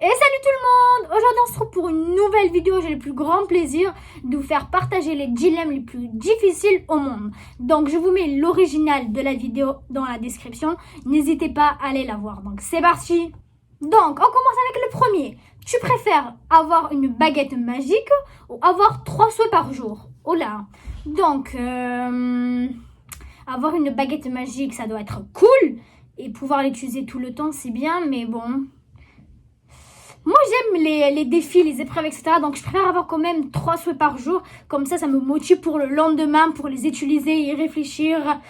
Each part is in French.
Et salut tout le monde! Aujourd'hui on se retrouve pour une nouvelle vidéo. J'ai le plus grand plaisir de vous faire partager les dilemmes les plus difficiles au monde. Donc je vous mets l'original de la vidéo dans la description. N'hésitez pas à aller la voir. Donc c'est parti! Donc on commence avec le premier. Tu préfères avoir une baguette magique ou avoir 3 souhaits par jour? Oh là! Donc avoir une baguette magique ça doit être cool. Et pouvoir l'utiliser tout le temps c'est bien, mais bon... Moi, j'aime les défis, les épreuves, etc. Donc, je préfère avoir quand même 3 souhaits par jour. Comme ça me motive pour le lendemain, pour les utiliser et réfléchir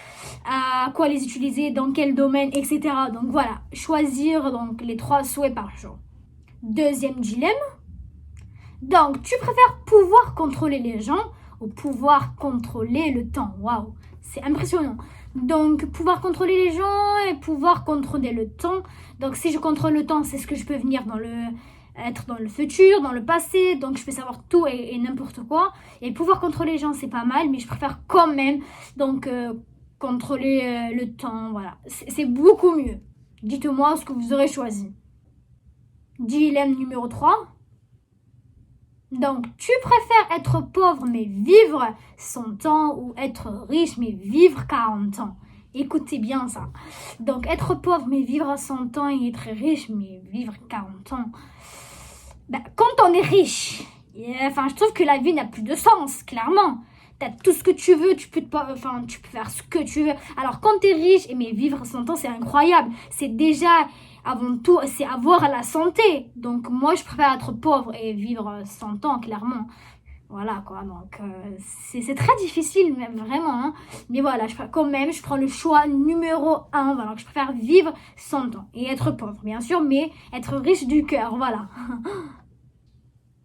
à quoi les utiliser, dans quel domaine, etc. Donc, voilà. Choisir donc les 3 souhaits par jour. Deuxième dilemme. Donc, tu préfères pouvoir contrôler les gens ou pouvoir contrôler le temps? Waouh, c'est impressionnant. Donc, pouvoir contrôler les gens et pouvoir contrôler le temps. Donc, si je contrôle le temps, c'est ce que je peux venir être dans le futur, dans le passé. Donc, je peux savoir tout et n'importe quoi. Et pouvoir contrôler les gens, c'est pas mal, mais je préfère quand même donc contrôler le temps. Voilà, c'est beaucoup mieux. Dites-moi ce que vous aurez choisi. Dilemme numéro 3. Donc, tu préfères être pauvre mais vivre 100 ans ou être riche mais vivre 40 ans? Écoutez bien ça. Donc, être pauvre mais vivre 100 ans et être riche mais vivre 40 ans. Quand on est riche, je trouve que la vie n'a plus de sens, clairement. T'as tout ce que tu veux, tu peux faire ce que tu veux. Alors, quand t'es riche, mais vivre 100 ans, c'est incroyable. C'est déjà, avant tout, c'est avoir la santé. Donc, moi, je préfère être pauvre et vivre 100 ans, clairement. Voilà, quoi. Donc, c'est très difficile, même, vraiment. Hein. Mais voilà, quand même, je prends le choix numéro 1. Voilà, je préfère vivre 100 ans et être pauvre, bien sûr, mais être riche du cœur, voilà.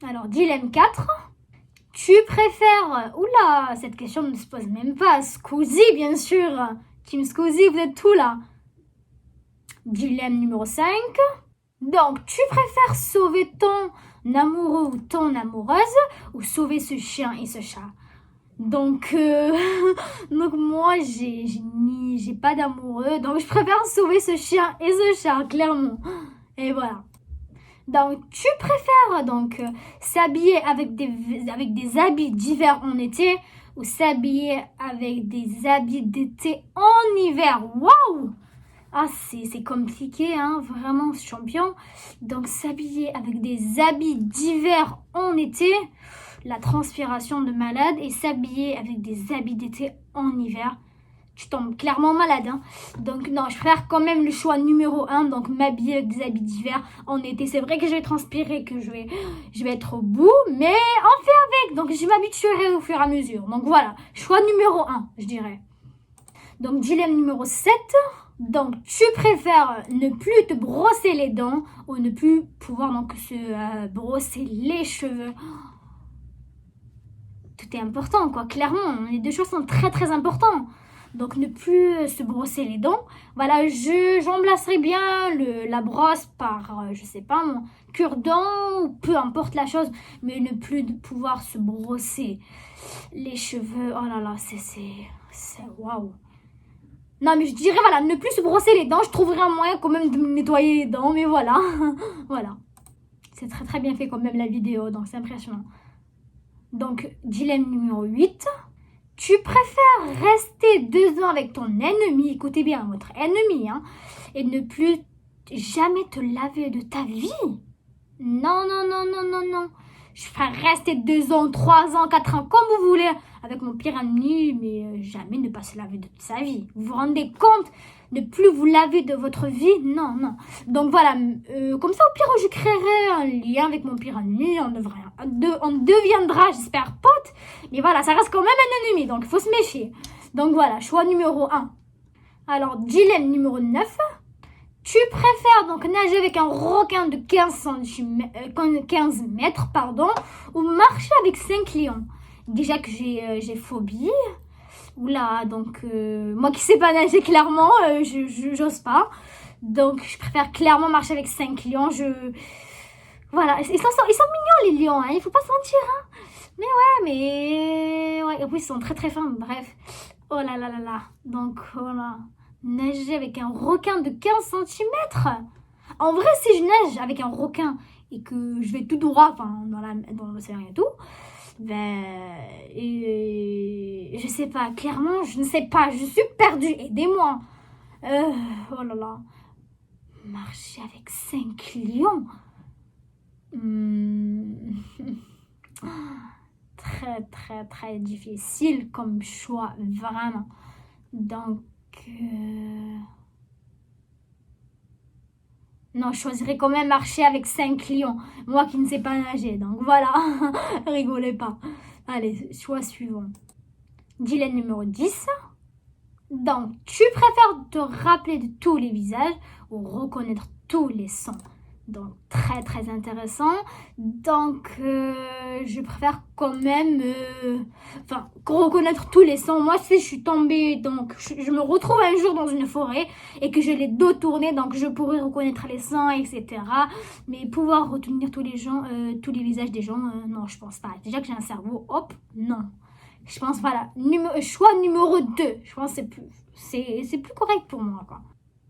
Alors, dilemme 4. Tu préfères... Oula, cette question ne se pose même pas. Squeezie, bien sûr. Team Squeezie, vous êtes tout là. Dilemme numéro 5. Donc, tu préfères sauver ton amoureux ou ton amoureuse ou sauver ce chien et ce chat? Donc, donc moi, j'ai pas d'amoureux. Donc, je préfère sauver ce chien et ce chat, clairement. Et voilà. Donc, tu préfères s'habiller avec des habits d'hiver en été ou s'habiller avec des habits d'été en hiver? Waouh! Ah, c'est compliqué, hein, vraiment, champion. Donc, s'habiller avec des habits d'hiver en été, la transpiration de malade, et s'habiller avec des habits d'été en hiver, tu tombes clairement malade. Hein. Donc non, je préfère quand même le choix numéro 1, donc m'habiller avec des habits d'hiver en été. C'est vrai que je vais transpirer, que je vais être au bout, mais on fait avec. Donc je m'habituerai au fur et à mesure. Donc voilà, choix numéro 1, je dirais. Donc dilemme numéro 7. Donc tu préfères ne plus te brosser les dents ou ne plus pouvoir donc se brosser les cheveux? Tout est important, quoi. Clairement, les deux choses sont très très importantes. Donc ne plus se brosser les dents. Voilà, j'emplacerai bien la brosse par, je sais pas, mon cure-dent ou peu importe la chose, mais ne plus de pouvoir se brosser les cheveux. Oh là là, c'est waouh. Non, mais je dirais, voilà, ne plus se brosser les dents. Je trouverai un moyen quand même de me nettoyer les dents, mais voilà. Voilà. C'est très très bien fait quand même la vidéo, donc c'est impressionnant. Donc, dilemme numéro 8. Tu préfères rester 2 ans avec ton ennemi, écoutez bien, votre ennemi, hein, et ne plus jamais te laver de ta vie? Non, non, non, non, non, non. Je préfère rester 2 ans, 3 ans, 4 ans, comme vous voulez, avec mon pire ennemi, mais jamais ne pas se laver de sa vie. Vous vous rendez compte? Ne plus vous laver de votre vie? Non, non. Donc voilà, comme ça au pire je créerai un lien avec mon pire ennemi, on deviendra, j'espère, potes, mais voilà, ça reste quand même un ennemi, donc il faut se méfier. Donc voilà, choix numéro 1. Alors, dilemme numéro 9. Tu préfères donc nager avec un requin de 15 mètres, pardon, ou marcher avec 5 lions? Déjà que j'ai phobie. Oula, donc moi qui sais pas nager clairement, j'ose pas. Donc je préfère clairement marcher avec 5 lions. Voilà, ils sont mignons les lions, hein, il faut pas se mentir. Hein. Mais ouais, en plus ils sont très très fins, bref. Oh là là là là, donc voilà. Nager avec un requin de 15 cm. En vrai, si je nage avec un requin et que je vais tout droit, enfin, dans l'océan et tout, ben, je sais pas, clairement, je ne sais pas, je suis perdue, aidez-moi. Oh là là, marcher avec 5 lions. Très, très, très difficile comme choix, vraiment. Donc, non, je choisirais quand même marcher avec 5 lions. Moi qui ne sais pas nager, donc voilà. Rigolez pas. Allez, choix suivant. Dilemme numéro 10. Donc, tu préfères te rappeler de tous les visages ou reconnaître tous les sons? Donc, très très intéressant. Donc, je préfère quand même reconnaître tous les sons. Moi, si je suis tombée, donc je me retrouve un jour dans une forêt et que j'ai les dos tournés, donc je pourrais reconnaître les sons, etc. Mais pouvoir retenir tous les visages des gens, non, je pense pas. Déjà que j'ai un cerveau, hop, non. Je pense, voilà, choix numéro 2. Je pense que c'est plus correct pour moi, quoi.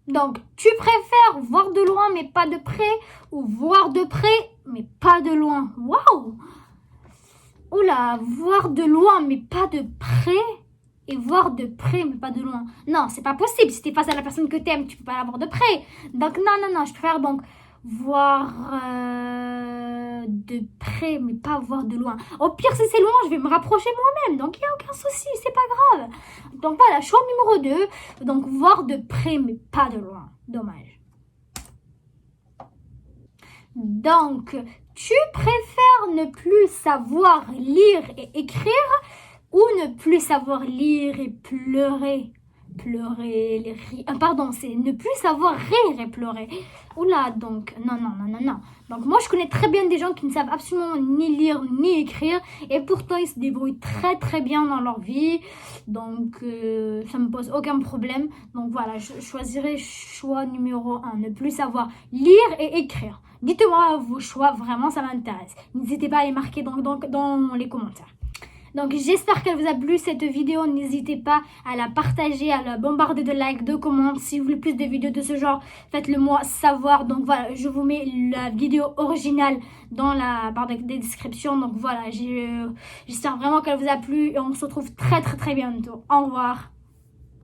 Donc, tu préfères voir de loin mais pas de près ou voir de près mais pas de loin? Waouh! Oula, voir de loin mais pas de près et voir de près mais pas de loin. Non, c'est pas possible. Si t'es face à la personne que t'aimes, tu peux pas la voir de près. Donc, non, je préfère donc voir de près mais pas voir de loin. Au pire, si c'est loin, je vais me rapprocher moi-même. Donc, il n'y a aucun souci, c'est pas grave. Donc, voilà, choix numéro 2. Donc, voir de près mais pas de loin. Dommage. Donc, tu préfères ne plus savoir lire et écrire ou ne plus savoir lire et pleurer? Pardon, c'est ne plus savoir rire et pleurer. Oula, donc, non. Donc, moi, je connais très bien des gens qui ne savent absolument ni lire ni écrire et pourtant, ils se débrouillent très, très bien dans leur vie. Donc, ça me pose aucun problème. Donc, voilà, je choisirai choix numéro 1, ne plus savoir lire et écrire. Dites-moi vos choix, vraiment, ça m'intéresse. N'hésitez pas à les marquer dans les commentaires. Donc j'espère qu'elle vous a plu cette vidéo, n'hésitez pas à la partager, à la bombarder de likes, de commentaires. Si vous voulez plus de vidéos de ce genre, faites-le moi savoir. Donc voilà, je vous mets la vidéo originale dans la barre de description. Donc voilà, j'espère vraiment qu'elle vous a plu et on se retrouve très très très bientôt. Au revoir.